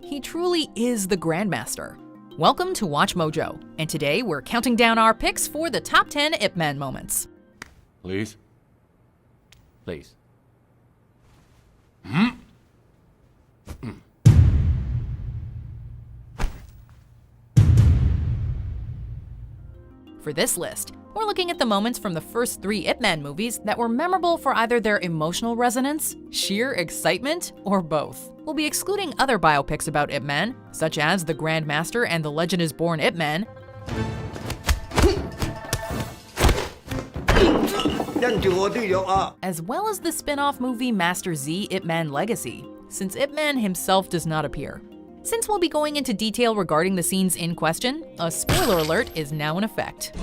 He truly is the Grandmaster. Welcome to Watch Mojo, and today we're counting down our picks for the top 10 Ip Man moments. Please. Please. For this list, we're looking at the moments from the first 3 Ip Man movies that were memorable for either their emotional resonance, sheer excitement, or both. We'll be excluding other biopics about Ip Man, such as The Grandmaster and The Legend is Born Ip Man, as well as the spin-off movie Master Z Ip Man Legacy, since Ip Man himself does not appear. Since we'll be going into detail regarding the scenes in question, a spoiler alert is now in effect.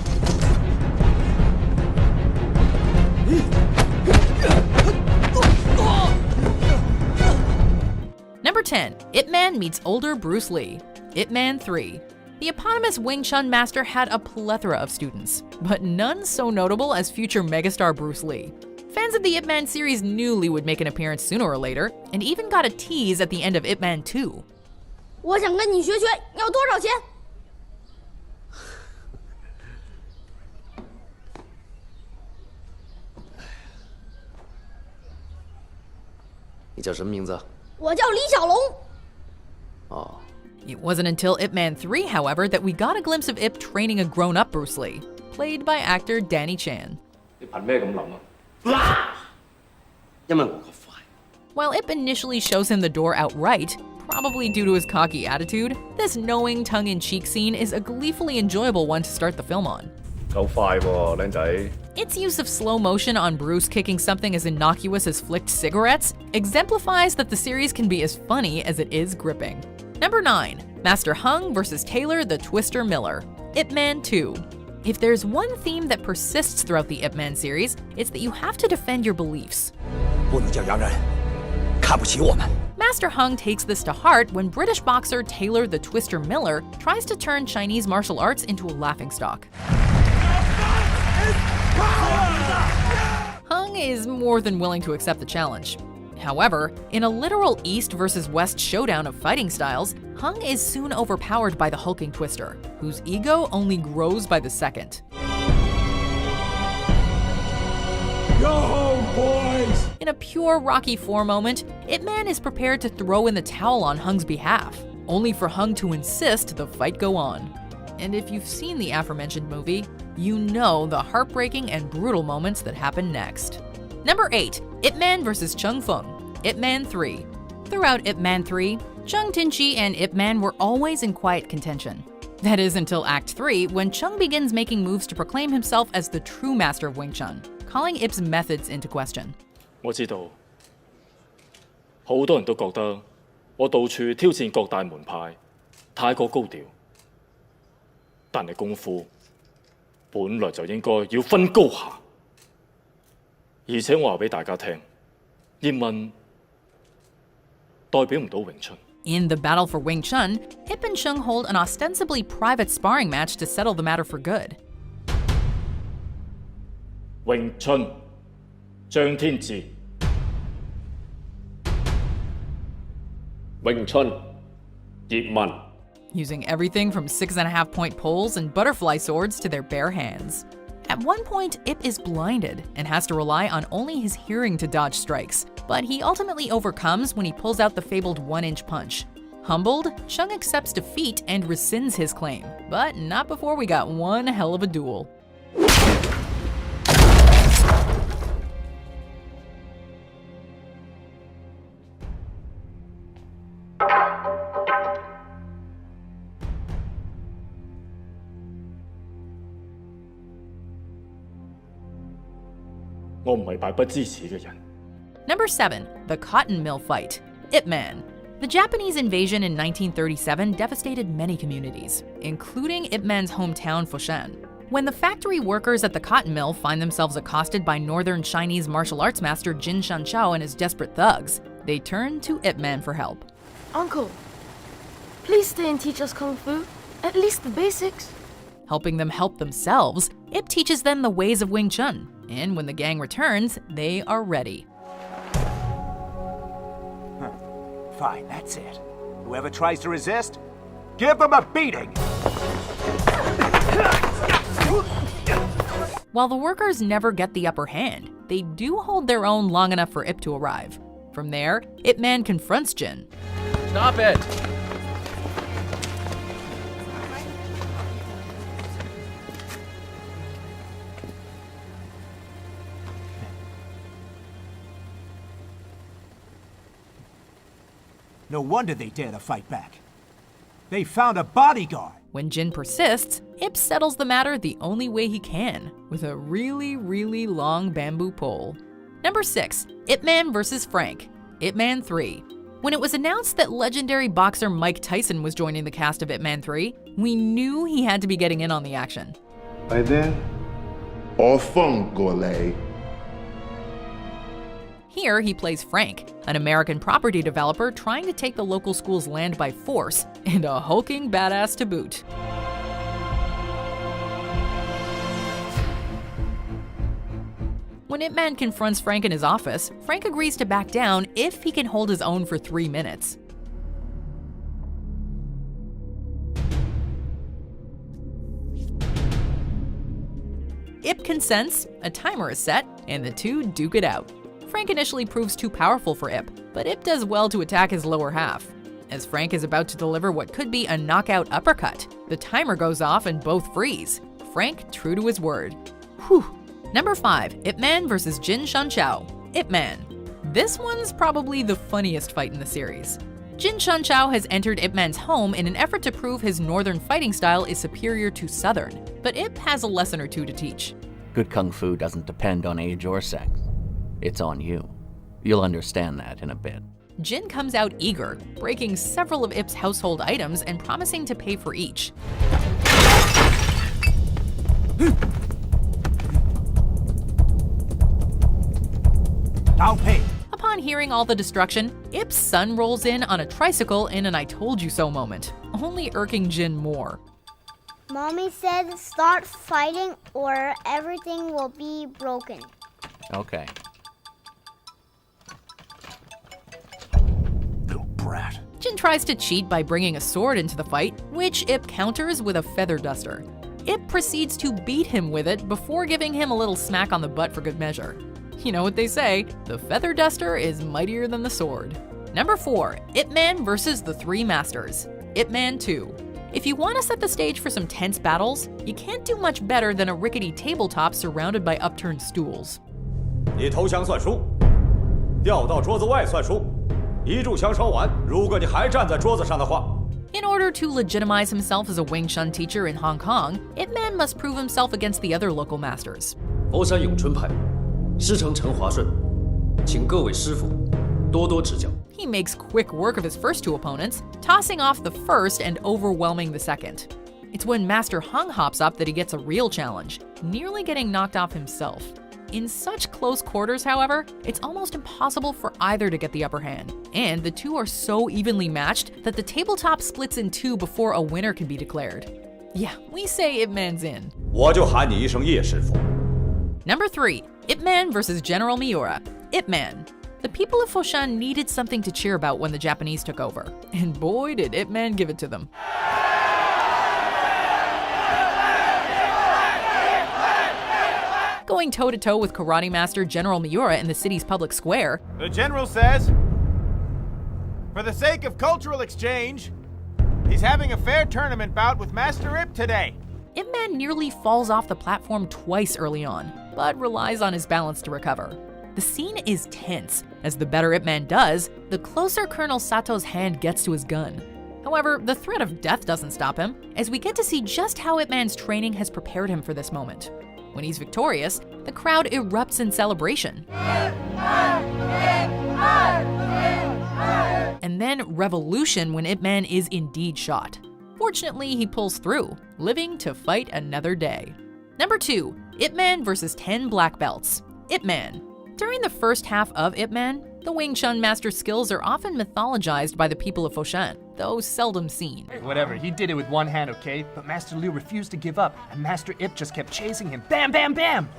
Number 10. Ip Man meets older Bruce Lee. Ip Man 3. The eponymous Wing-Chun master had a plethora of students, but none so notable as future megastar Bruce Lee. Fans of the Ip Man series knew Lee would make an appearance sooner or later, and even got a tease at the end of Ip Man 2. 我想跟你学学，要多少钱？你叫什么名字？我叫李小龙。哦。 It wasn't until Ip Man 3, however, that we got a glimpse of Ip training a grown-up Bruce Lee, played by actor Danny Chan. 你憑咩咁諗啊？因為我個快。 While Ip initially shows him the door outright, probably due to his cocky attitude, this knowing tongue-in-cheek scene is a gleefully enjoyable one to start the film on. 夠快喎，靚仔。 Its use of slow motion on Bruce kicking something as innocuous as flicked cigarettes exemplifies that the series can be as funny as it is gripping. Number 9. Master Hung vs. Taylor the Twister Miller. Ip Man 2. If there's one theme that persists throughout the Ip Man series, it's that you have to defend your beliefs. 不能叫洋人看不起我们。 Master Hung takes this to heart when British boxer Taylor the Twister Miller tries to turn Chinese martial arts into a laughingstock. Hung is more than willing to accept the challenge. However, in a literal East versus West showdown of fighting styles, Hung is soon overpowered by the hulking Twister, whose ego only grows by the second. Go, boys! In a pure Rocky IV moment, Ip Man is prepared to throw in the towel on Hung's behalf, only for Hung to insist the fight go on. And if you've seen the aforementioned movie, you know the heartbreaking and brutal moments that happen next. Number 8. Ip Man vs. Chung Fung. Ip Man 3. Throughout Ip Man 3, Chung Tin-chi and Ip Man were always in quiet contention. That is until Act 3, when Chung begins making moves to proclaim himself as the true master of Wing Chun, calling Ip's methods into question. 我知道，好多人都覺得我到處挑戰各大門派，太過高調。但係功夫本來就應該要分高下。 而且我話俾大家聽，葉問代表唔到詠春。 In the battle for Wing Chun, Ip and Chung hold an ostensibly private sparring match to settle the matter for good. 詠春，張天志。詠春，葉問。 Using everything from 6.5-point poles and butterfly swords to their bare hands. At one point, Ip is blinded and has to rely on only his hearing to dodge strikes, but he ultimately overcomes when he pulls out the fabled 1-inch punch. Humbled, Chung accepts defeat and rescinds his claim, but not before we got one hell of a duel. Number 7. The Cotton Mill Fight. Ip Man. The Japanese invasion in 1937 devastated many communities, including Ip Man's hometown Foshan. When the factory workers at the cotton mill find themselves accosted by northern Chinese martial arts master Jin Shanchao and his desperate thugs, they turn to Ip Man for help. Uncle, please stay and teach us Kung Fu. At least the basics. Helping them help themselves, Ip teaches them the ways of Wing Chun, and when the gang returns, they are ready. Fine, that's it. Whoever tries to resist, give them a beating! While the workers never get the upper hand, they do hold their own long enough for Ip to arrive. From there, Ip Man confronts Jin. Stop it! No wonder they dare to fight back. They found a bodyguard! When Jin persists, Ip settles the matter the only way he can, with a really long bamboo pole. Number 6, Ip Man vs. Frank, Ip Man 3. When it was announced that legendary boxer Mike Tyson was joining the cast of Ip Man 3, we knew he had to be getting in on the action. By then, all phone go lay. Here he plays Frank, an American property developer trying to take the local school's land by force, and a hulking badass to boot. When Ip Man confronts Frank in his office, Frank agrees to back down if he can hold his own for 3 minutes. Ip consents, a timer is set, and the two duke it out. Frank initially proves too powerful for Ip, but Ip does well to attack his lower half. As Frank is about to deliver what could be a knockout uppercut, the timer goes off and both freeze. Frank true to his word. Whew. Number 5, Ip Man vs. Jin Shunchao, Ip Man. This one's probably the funniest fight in the series. Jin Shunchao has entered Ip Man's home in an effort to prove his northern fighting style is superior to southern, but Ip has a lesson or two to teach. Good kung fu doesn't depend on age or sex. It's on you. You'll understand that in a bit. Jin comes out eager, breaking several of Ip's household items and promising to pay for each. I'll pay. Upon hearing all the destruction, Ip's son rolls in on a tricycle in an I told you so moment, only irking Jin more. Mommy said start fighting or everything will be broken. Okay. Little brat. Jin tries to cheat by bringing a sword into the fight, which Ip counters with a feather duster. Ip proceeds to beat him with it before giving him a little smack on the butt for good measure. You know what they say, the feather duster is mightier than the sword. Number 4, Ip Man vs. the Three Masters, Ip Man 2. If you want to set the stage for some tense battles, you can't do much better than a rickety tabletop surrounded by upturned stools. 你投降算输，掉到桌子外算输，一炷香烧完，如果你还站在桌子上的话。 In order to legitimize himself as a Wing Chun teacher in Hong Kong, Ip Man must prove himself against the other local masters. 佛山咏春派，师承陈华顺，请各位师傅多多指教。 He makes quick work of his first two opponents, tossing off the first and overwhelming the second. It's when Master Hung hops up that he gets a real challenge, nearly getting knocked off himself. In such close quarters, however, it's almost impossible for either to get the upper hand, and the two are so evenly matched that the tabletop splits in two before a winner can be declared. Yeah, we say Ip Man's in. 我就喊你一声叶师傅。 Number 3, Ip Man vs. General Miura, Ip Man. The people of Foshan needed something to cheer about when the Japanese took over, and boy did Ip Man give it to them. Going toe-to-toe with karate master General Miura in the city's public square, the general says, for the sake of cultural exchange, he's having a fair tournament bout with Master Ip today. Ip Man nearly falls off the platform twice early on, but relies on his balance to recover. The scene is tense. As the better Ip Man does, the closer Colonel Sato's hand gets to his gun. However, the threat of death doesn't stop him, as we get to see just how Ip Man's training has prepared him for this moment. When he's victorious, the crowd erupts in celebration. And then revolution when Ip Man is indeed shot. Fortunately, he pulls through, living to fight another day. Number 2, Ip Man vs. 10 black belts, Ip Man. During the first half of Ip Man, the Wing Chun master's skills are often mythologized by the people of Foshan, though seldom seen. Whatever, he did it with one hand, okay? But Master Liu refused to give up, and Master Ip just kept chasing him. Bam, bam, bam!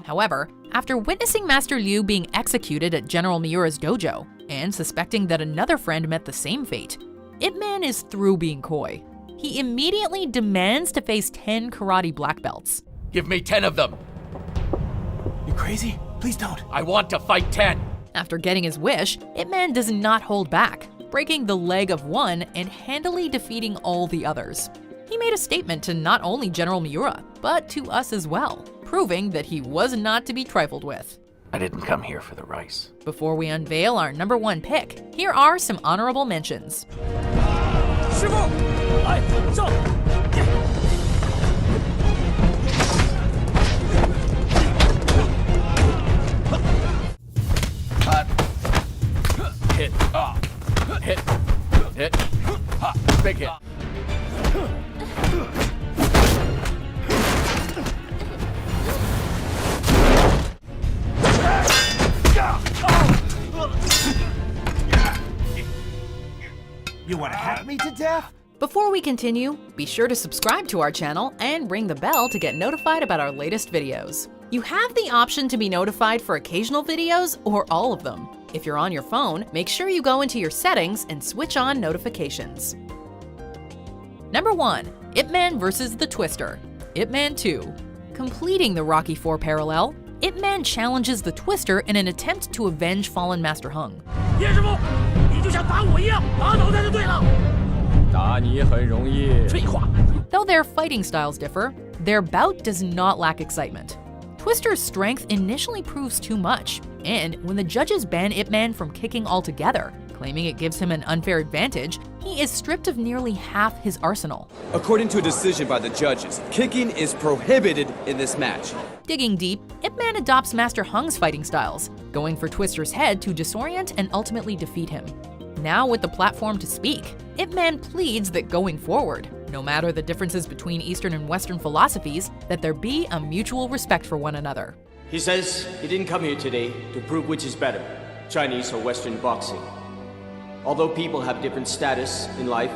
However, after witnessing Master Liu being executed at General Miura's dojo, and suspecting that another friend met the same fate, Ip Man is through being coy. He immediately demands to face 10 karate black belts. Give me 10 of them. You crazy? Please don't. I want to fight 10. After getting his wish, Ip Man does not hold back, breaking the leg of one and handily defeating all the others. He made a statement to not only General Miura, but to us as well, proving that he was not to be trifled with. I didn't come here for the rice. Before we unveil our number 1 pick, here are some honorable mentions. Hit. Hit. Hit. Big hit. You want to hack me to death? Before we continue, be sure to subscribe to our channel and ring the bell to get notified about our latest videos. You have the option to be notified for occasional videos or all of them. If you're on your phone, make sure you go into your settings and switch on notifications. Number 1. Ip Man vs. the Twister. Ip Man 2. Completing the Rocky IV parallel, Ip Man challenges the Twister in an attempt to avenge fallen Master Hung. Though their fighting styles differ, their bout does not lack excitement. Twister's strength initially proves too much, and when the judges ban Ip Man from kicking altogether, claiming it gives him an unfair advantage, he is stripped of nearly half his arsenal. According to a decision by the judges, kicking is prohibited in this match. Digging deep, Ip Man adopts Master Hung's fighting styles, going for Twister's head to disorient and ultimately defeat him. Now with the platform to speak, Ip Man pleads that going forward, no matter the differences between Eastern and Western philosophies, that there be a mutual respect for one another. He says he didn't come here today to prove which is better, Chinese or Western boxing. Although people have different status in life,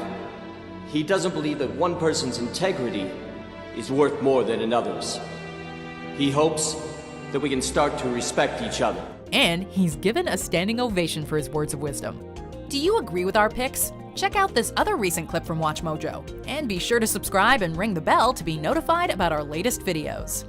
he doesn't believe that one person's integrity is worth more than another's. He hopes that we can start to respect each other. And he's given a standing ovation for his words of wisdom. Do you agree with our picks? Check out this other recent clip from WatchMojo, and be sure to subscribe and ring the bell to be notified about our latest videos.